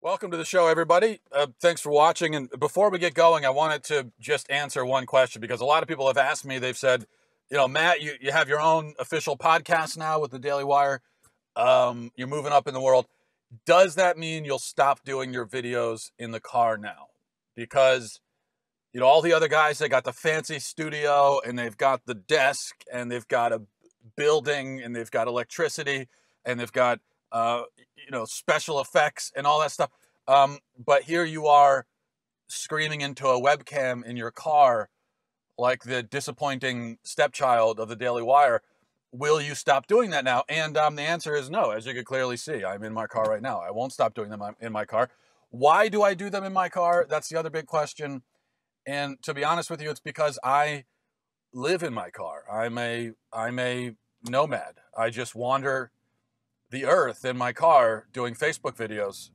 Welcome to the show, everybody. Thanks for watching. And before we get going, I wanted to just answer one question because a lot of people have asked me, they've said, Matt, you have your own official podcast now with the Daily Wire. You're moving up in the world. Does that mean you'll stop doing your videos in the car now? Because, all the other guys, they got the fancy studio and they've got the desk and they've got a building and they've got electricity and they've got special effects and all that stuff. But here you are screaming into a webcam in your car like the disappointing stepchild of the Daily Wire. Will you stop doing that now? And the answer is no. As you can clearly see, I'm in my car right now. I won't stop doing them in my car. Why do I do them in my car? That's the other big question. And to be honest with you, it's because I live in my car. I'm a nomad. I just wander the earth in my car doing Facebook videos,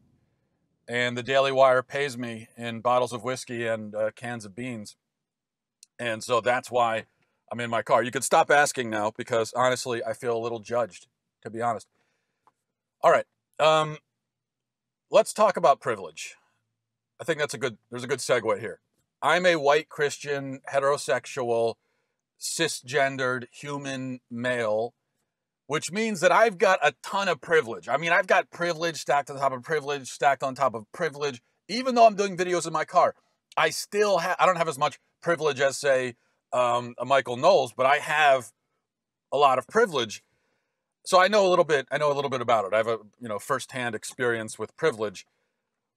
and the Daily Wire pays me in bottles of whiskey and cans of beans. And so that's why I'm in my car. You could stop asking now because honestly, I feel a little judged, to be honest. All right. Let's talk about privilege. I think there's a good segue here. I'm a white Christian, heterosexual, cisgendered human male, which means that I've got a ton of privilege. I mean, I've got privilege stacked on top of privilege, stacked on top of privilege. Even though I'm doing videos in my car, I don't have as much privilege as, say, a Michael Knowles, but I have a lot of privilege. So I know a little bit about it. I have a, firsthand experience with privilege.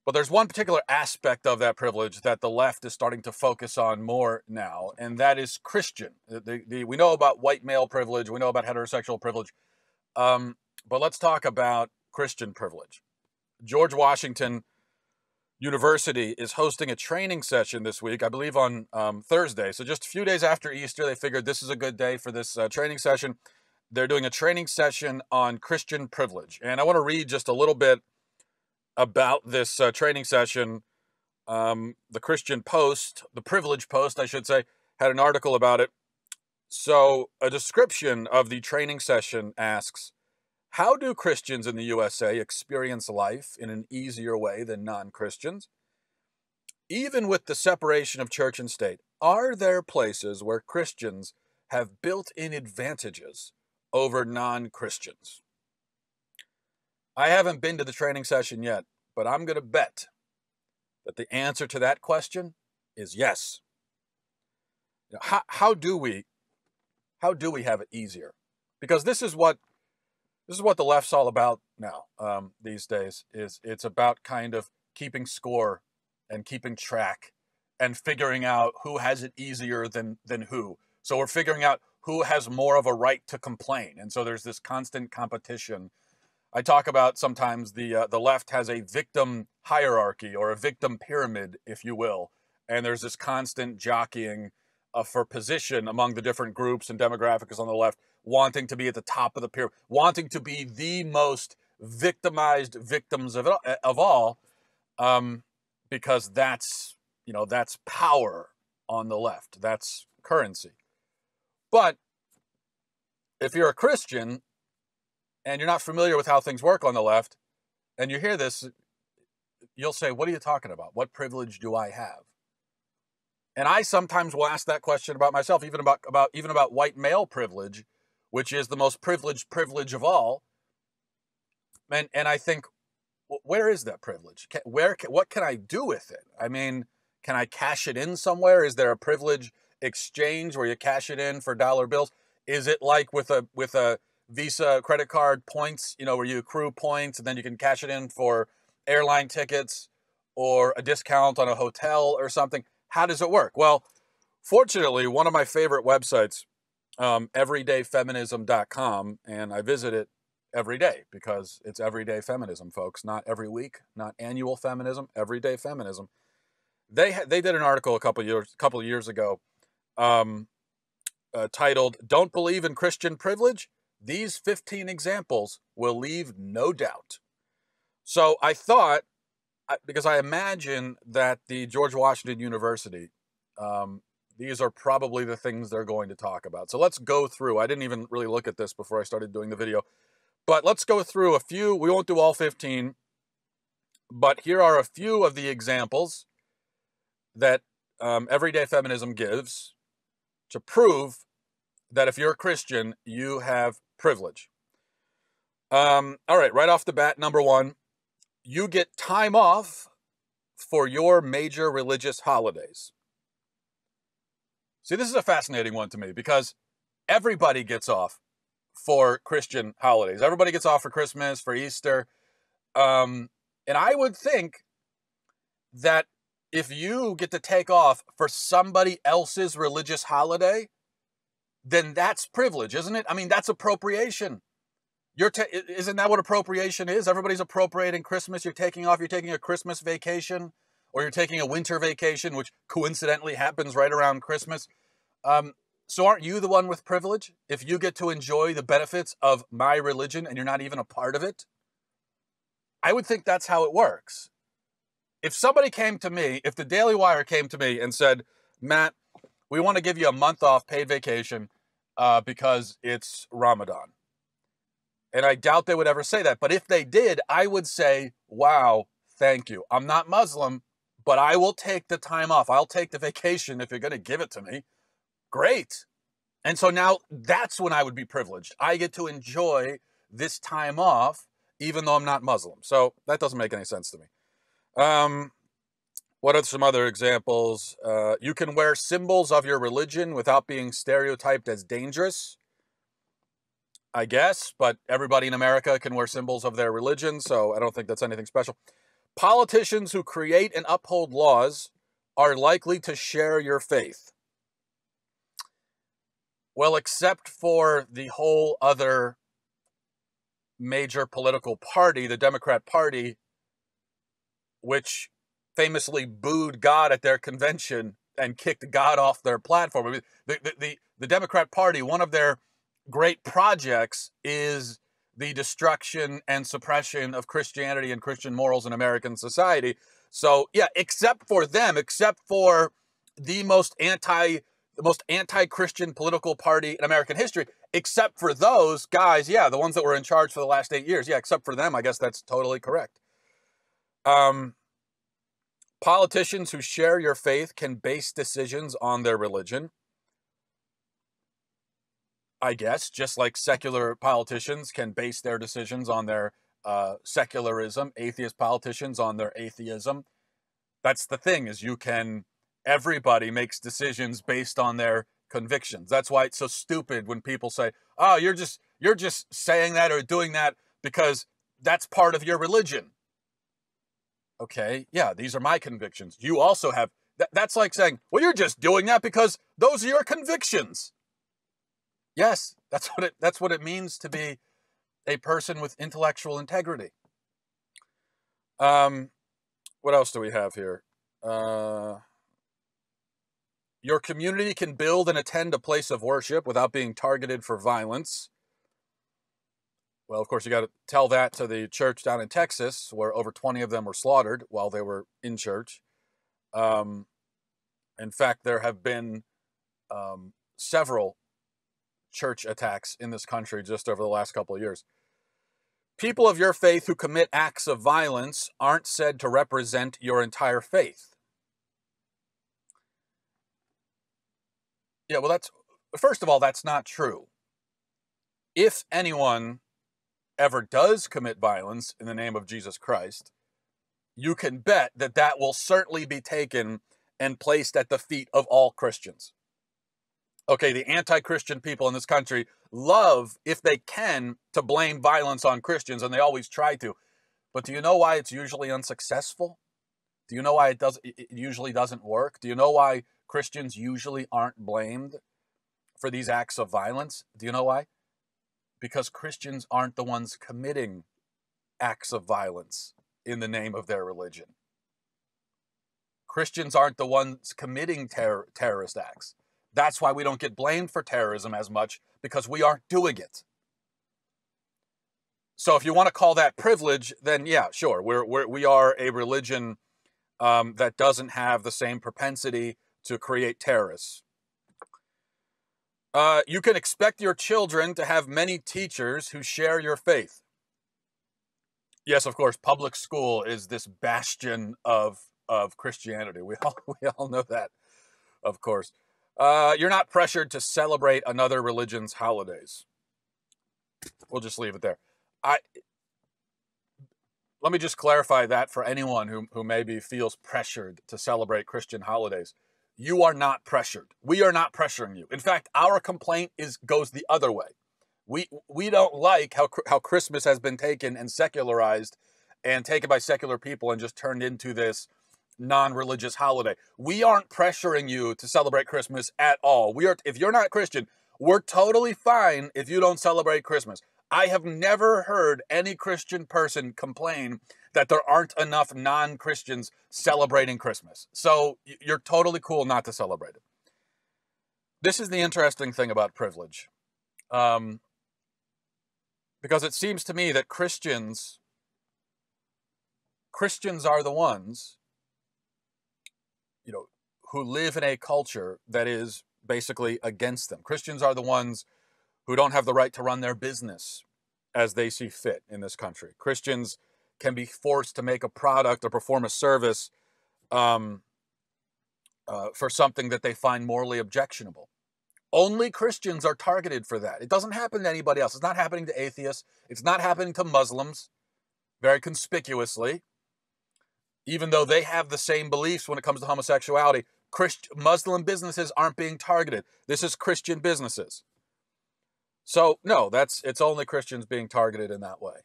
But there's one particular aspect of that privilege that the left is starting to focus on more now, and that is Christian. We know about white male privilege. We know about heterosexual privilege. But let's talk about Christian privilege. George Washington University is hosting a training session this week, I believe on Thursday. So just a few days after Easter, they figured this is a good day for this training session. They're doing a training session on Christian privilege. And I want to read just a little bit about this training session. The Christian Post, the Privilege Post, I should say, had an article about it. So a description of the training session asks, how do Christians in the USA experience life in an easier way than non-Christians? Even with the separation of church and state, are there places where Christians have built-in advantages over non-Christians? I haven't been to the training session yet, but I'm going to bet that the answer to that question is yes. How do we have it easier? Because this is what the left's all about now these days. It's about kind of keeping score and keeping track and figuring out who has it easier than who. So we're figuring out who has more of a right to complain, and so there's this constant competition. I talk about sometimes the left has a victim hierarchy or a victim pyramid, if you will, and there's this constant jockeying for position among the different groups and demographics on the left, wanting to be at the top of the pyramid, wanting to be the most victimized victims of all, because that's power on the left. That's currency. But if you're a Christian and you're not familiar with how things work on the left, and you hear this, you'll say, what are you talking about? What privilege do I have? And I sometimes will ask that question about myself, even about white male privilege, which is the most privileged privilege of all. And I think, where is that privilege? What can I do with it? I mean, can I cash it in somewhere? Is there a privilege exchange where you cash it in for dollar bills? Is it like with a Visa credit card points, where you accrue points and then you can cash it in for airline tickets or a discount on a hotel or something? How does it work? Well, fortunately, one of my favorite websites, everydayfeminism.com, and I visit it every day because it's everyday feminism, folks, not every week, not annual feminism, everyday feminism. They did an article a couple of years ago titled, "Don't Believe in Christian Privilege? These 15 examples will leave no doubt." So I thought, because I imagine that the George Washington University, these are probably the things they're going to talk about. So let's go through. I didn't even really look at this before I started doing the video, but let's go through a few. We won't do all 15, But here are a few of the examples that everyday feminism gives to prove that if you're a Christian, you have privilege. All right off the bat, number one, you get time off for your major religious holidays. See, this is a fascinating one to me because everybody gets off for Christian holidays. Everybody gets off for Christmas, for Easter. And I would think that if you get to take off for somebody else's religious holiday, then that's privilege, isn't it? I mean, that's appropriation. Isn't that what appropriation is? Everybody's appropriating Christmas. You're taking off. You're taking a Christmas vacation, or you're taking a winter vacation, which coincidentally happens right around Christmas. So aren't you the one with privilege if you get to enjoy the benefits of my religion and you're not even a part of it? I would think that's how it works. If somebody came to me, if the Daily Wire came to me and said, Matt, we want to give you a month off paid vacation because it's Ramadan. And I doubt they would ever say that. But if they did, I would say, wow, thank you. I'm not Muslim, but I will take the time off. I'll take the vacation if you're going to give it to me. Great. And so now that's when I would be privileged. I get to enjoy this time off, even though I'm not Muslim. So that doesn't make any sense to me. What are some other examples? You can wear symbols of your religion without being stereotyped as dangerous, I guess, but everybody in America can wear symbols of their religion, so I don't think that's anything special. Politicians who create and uphold laws are likely to share your faith. Well, except for the whole other major political party, the Democrat Party, which famously booed God at their convention and kicked God off their platform. I mean, the Democrat Party, one of their great projects is the destruction and suppression of Christianity and Christian morals in American society. So, yeah, except for them, except for the most anti-Christian political party in American history, except for those guys, yeah, the ones that were in charge for the last 8 years, yeah, except for them, I guess that's totally correct. Politicians who share your faith can base decisions on their religion, I guess, just like secular politicians can base their decisions on their secularism, atheist politicians on their atheism. That's the thing, is everybody makes decisions based on their convictions. That's why it's so stupid when people say, oh, you're just saying that or doing that because that's part of your religion. Okay, yeah, these are my convictions. You also have, that's like saying, well, you're just doing that because those are your convictions. Yes, that's what it means to be a person with intellectual integrity. What else do we have here? Your community can build and attend a place of worship without being targeted for violence. Well, of course, you got to tell that to the church down in Texas, where over 20 of them were slaughtered while they were in church. In fact, there have been several church attacks in this country just over the last couple of years. People of your faith who commit acts of violence aren't said to represent your entire faith. Yeah, well, first of all, that's not true. If anyone ever does commit violence in the name of Jesus Christ, you can bet that that will certainly be taken and placed at the feet of all Christians. Okay, the anti-Christian people in this country love, if they can, to blame violence on Christians, and they always try to. But do you know why it's usually unsuccessful? Do you know why it usually doesn't work? Do you know why Christians usually aren't blamed for these acts of violence? Do you know why? Because Christians aren't the ones committing acts of violence in the name of their religion. Christians aren't the ones committing terrorist acts. That's why we don't get blamed for terrorism as much, because we aren't doing it. So if you want to call that privilege, then yeah, sure. We are a religion that doesn't have the same propensity to create terrorists. You can expect your children to have many teachers who share your faith. Yes, of course, public school is this bastion of Christianity. We all know that, of course. You're not pressured to celebrate another religion's holidays. We'll just leave it there. I Let me just clarify that for anyone who maybe feels pressured to celebrate Christian holidays. You are not pressured. We are not pressuring you. In fact, our complaint goes the other way. We don't like how Christmas has been taken and secularized and taken by secular people and just turned into this non-religious holiday. We aren't pressuring you to celebrate Christmas at all. If you're not Christian, we're totally fine if you don't celebrate Christmas. I have never heard any Christian person complain that there aren't enough non-Christians celebrating Christmas. So you're totally cool not to celebrate it. This is the interesting thing about privilege. Because it seems to me that Christians are the ones, who live in a culture that is basically against them. Christians are the ones who don't have the right to run their business as they see fit in this country. Christians can be forced to make a product or perform a service for something that they find morally objectionable. Only Christians are targeted for that. It doesn't happen to anybody else. It's not happening to atheists. It's not happening to Muslims, very conspicuously. Even though they have the same beliefs when it comes to homosexuality, Muslim businesses aren't being targeted. This is Christian businesses. So, no, it's only Christians being targeted in that way.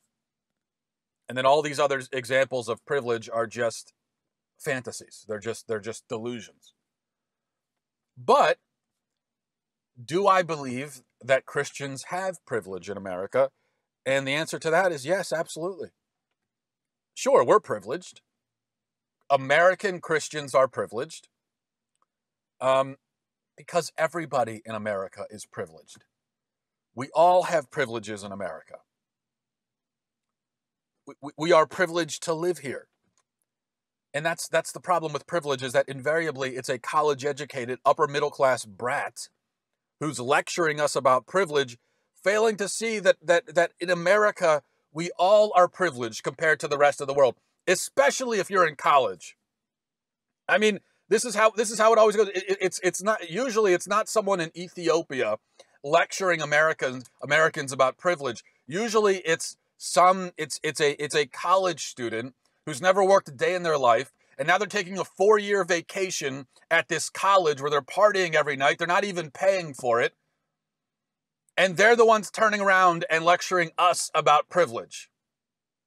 And then all these other examples of privilege are just fantasies. They're just delusions. But do I believe that Christians have privilege in America? And the answer to that is yes, absolutely. Sure, we're privileged. American Christians are privileged because everybody in America is privileged. We all have privileges in America. We are privileged to live here. And that's the problem with privilege, is that invariably it's a college-educated, upper-middle-class brat who's lecturing us about privilege, failing to see that in America, we all are privileged compared to the rest of the world, especially if you're in college. I mean, this is how it always goes. It's not someone in Ethiopia lecturing Americans about privilege. Usually it's a college student who's never worked a day in their life, and now they're taking a 4-year vacation at this college where they're partying every night. They're not even paying for it. And they're the ones turning around and lecturing us about privilege.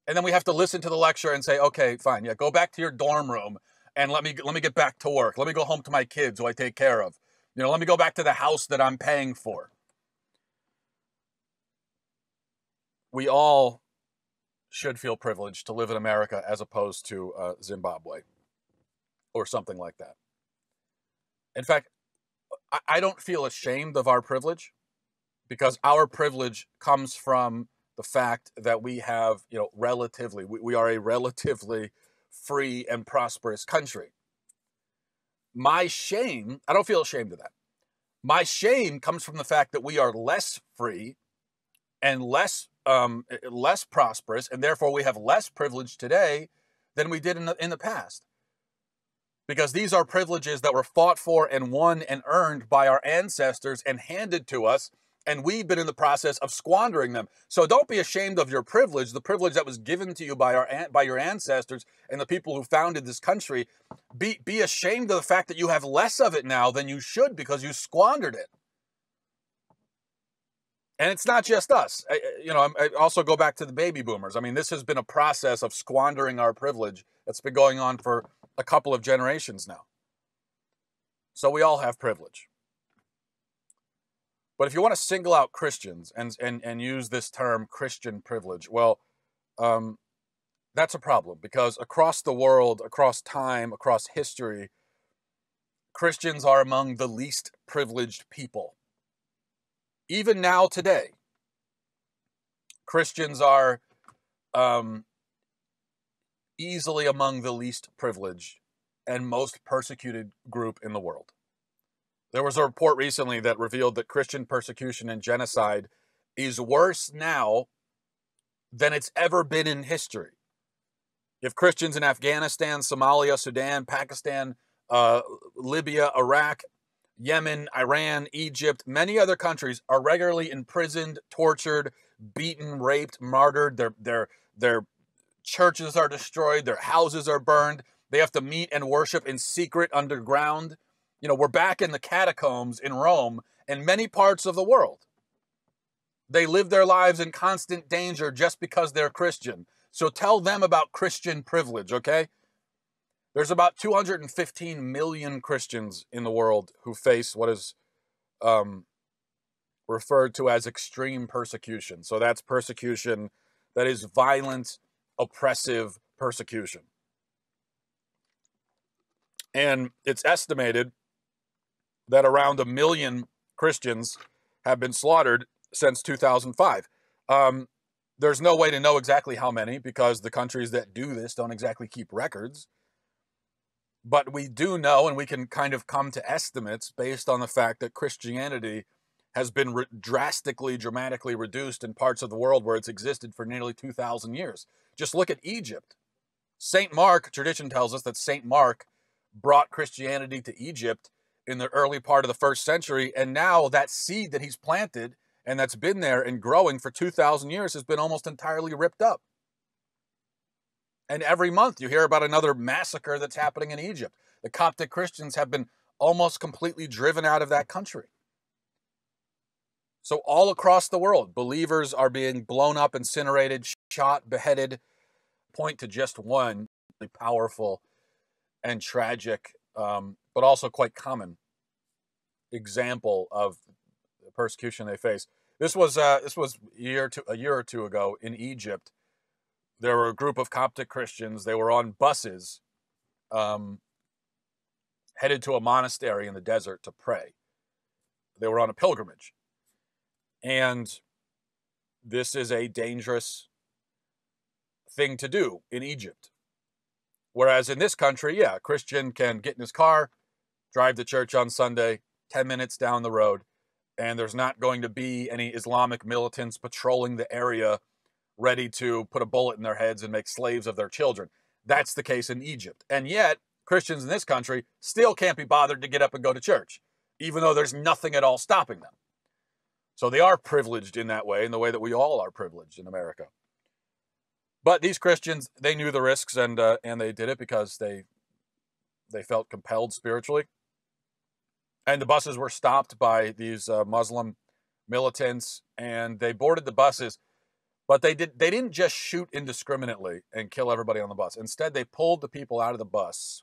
And then we have to listen to the lecture and say, okay, fine, yeah, go back to your dorm room and let me get back to work. Let me go home to my kids who I take care of. Let me go back to the house that I'm paying for. We all should feel privileged to live in America as opposed to Zimbabwe or something like that. In fact, I don't feel ashamed of our privilege, because our privilege comes from the fact that we have, we are a relatively free and prosperous country. My shame, I don't feel ashamed of that. My shame comes from the fact that we are less free and less prosperous, and therefore we have less privilege today than we did in the past. Because these are privileges that were fought for and won and earned by our ancestors and handed to us, and we've been in the process of squandering them. So don't be ashamed of your privilege, the privilege that was given to you by your ancestors and the people who founded this country. Be ashamed of the fact that you have less of it now than you should, because you squandered it. And it's not just us. I also go back to the baby boomers. I mean, this has been a process of squandering our privilege that's been going on for a couple of generations now. So we all have privilege. But if you want to single out Christians and use this term Christian privilege, well, that's a problem, because across the world, across time, across history, Christians are among the least privileged people. Even now today, Christians are easily among the least privileged and most persecuted group in the world. There was a report recently that revealed that Christian persecution and genocide is worse now than it's ever been in history. If Christians in Afghanistan, Somalia, Sudan, Pakistan, Libya, Iraq, Yemen, Iran, Egypt, many other countries are regularly imprisoned, tortured, beaten, raped, martyred. Their churches are destroyed. Their houses are burned. They have to meet and worship in secret underground. You know, we're back in the catacombs in Rome and many parts of the world. They live their lives in constant danger just because they're Christian. So tell them about Christian privilege, okay? There's about 215 million Christians in the world who face what is referred to as extreme persecution. So that's persecution that is violent, oppressive persecution. And it's estimated that around 1 million Christians have been slaughtered since 2005. There's no way to know exactly how many because the countries that do this don't exactly keep records. But we do know, and we can kind of come to estimates based on the fact that Christianity has been dramatically reduced in parts of the world where it's existed for nearly 2,000 years. Just look at Egypt. St. Mark, tradition tells us that St. Mark brought Christianity to Egypt in the early part of the 1st century, and now that seed that he's planted and that's been there and growing for 2,000 years has been almost entirely ripped up. And every month you hear about another massacre that's happening in Egypt. The Coptic Christians have been almost completely driven out of that country. So all across the world, believers are being blown up, incinerated, shot, beheaded. Point to just one powerful and tragic, but also quite common example of the persecution they face. This was a year or two ago in Egypt. There were a group of Coptic Christians. They were on buses headed to a monastery in the desert to pray. They were on a pilgrimage. And this is a dangerous thing to do in Egypt. Whereas in this country, yeah, a Christian can get in his car, drive to church on Sunday, 10 minutes down the road, and there's not going to be any Islamic militants patrolling the area ready to put a bullet in their heads and make slaves of their children. That's the case in Egypt. And yet, Christians in this country still can't be bothered to get up and go to church, even though there's nothing at all stopping them. So they are privileged in that way, in the way that we all are privileged in America. But these Christians, they knew the risks, and they did it because they felt compelled spiritually. And the buses were stopped by these Muslim militants, and they boarded the buses. But they didn't just shoot indiscriminately and kill everybody on the bus. Instead, they pulled the people out of the bus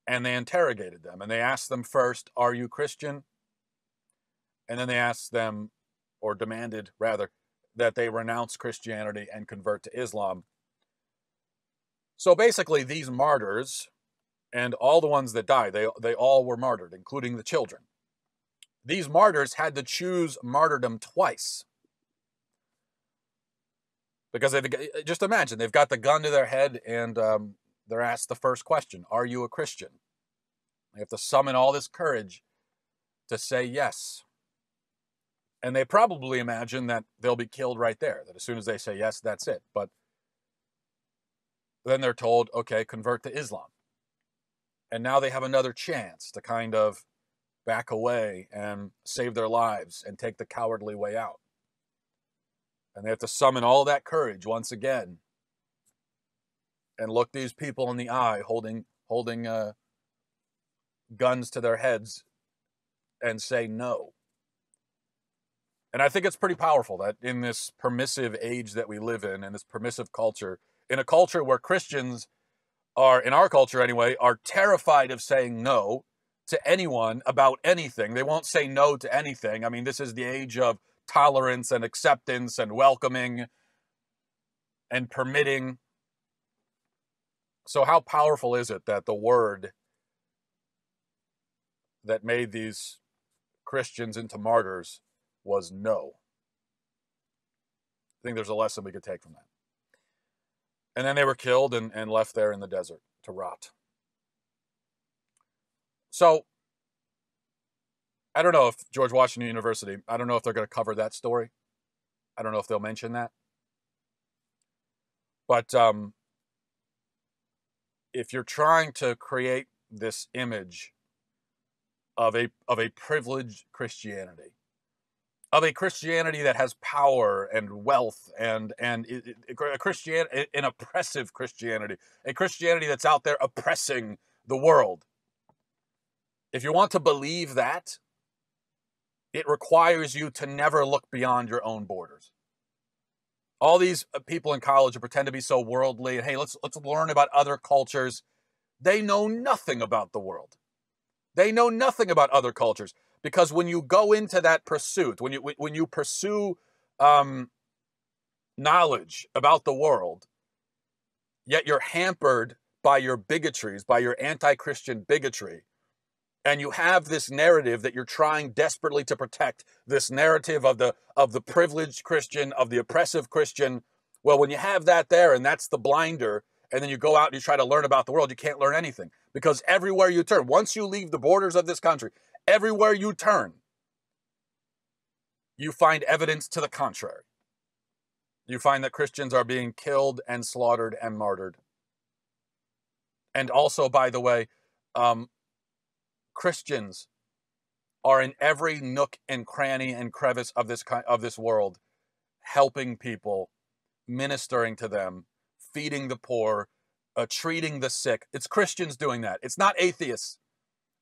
and they interrogated them. And they asked them first, "Are you Christian?" And then they asked them, or demanded rather, that they renounce Christianity and convert to Islam. So basically, these martyrs and all the ones that died, they all were martyred, including the children. These martyrs had to choose martyrdom twice. Because just imagine, they've got the gun to their head and they're asked the first question, "Are you a Christian?" They have to summon all this courage to say yes. And they probably imagine that they'll be killed right there, that as soon as they say yes, that's it. But then they're told, okay, convert to Islam. And now they have another chance to kind of back away and save their lives and take the cowardly way out. And they have to summon all that courage once again and look these people in the eye holding guns to their heads and say no. And I think it's pretty powerful that in this permissive age that we live in this permissive culture, in a culture where Christians are, in our culture anyway, are terrified of saying no to anyone about anything. They won't say no to anything. I mean, this is the age of tolerance and acceptance and welcoming and permitting. So how powerful is it that the word that made these Christians into martyrs was no? I think there's a lesson we could take from that. And then they were killed and left there in the desert to rot. So, I don't know if George Washington University, I don't know if they're going to cover that story. I don't know if they'll mention that. But if you're trying to create this image of a privileged Christianity, of a Christianity that has power and wealth and a Christianity, an oppressive Christianity, a Christianity that's out there oppressing the world. If you want to believe that, it requires you to never look beyond your own borders. All these people in college who pretend to be so worldly, and hey, let's learn about other cultures. They know nothing about the world. They know nothing about other cultures. Because when you go into that pursuit, when you pursue knowledge about the world, yet you're hampered by your bigotries, by your anti-Christian bigotry, and you have this narrative that you're trying desperately to protect, this narrative of the privileged Christian, of the oppressive Christian. Well, when you have that there, and that's the blinder, and then you go out and you try to learn about the world, you can't learn anything. Because everywhere you turn, once you leave the borders of this country, everywhere you turn, you find evidence to the contrary. You find that Christians are being killed and slaughtered and martyred. And also, by the way, Christians are in every nook and cranny and crevice of this world, helping people, ministering to them, feeding the poor, treating the sick. It's Christians doing that. It's not atheists.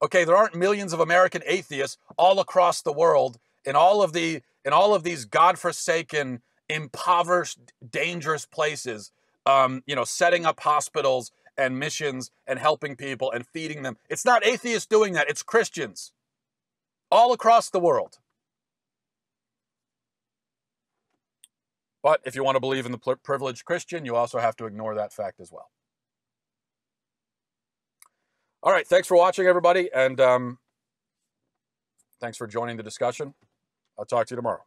Okay, there aren't millions of American atheists all across the world in all of these godforsaken, impoverished, dangerous places, setting up hospitals and missions and helping people and feeding them. It's not atheists doing that. It's Christians all across the world. But if you want to believe in the privileged Christian, you also have to ignore that fact as well. All right, thanks for watching, everybody, and thanks for joining the discussion. I'll talk to you tomorrow.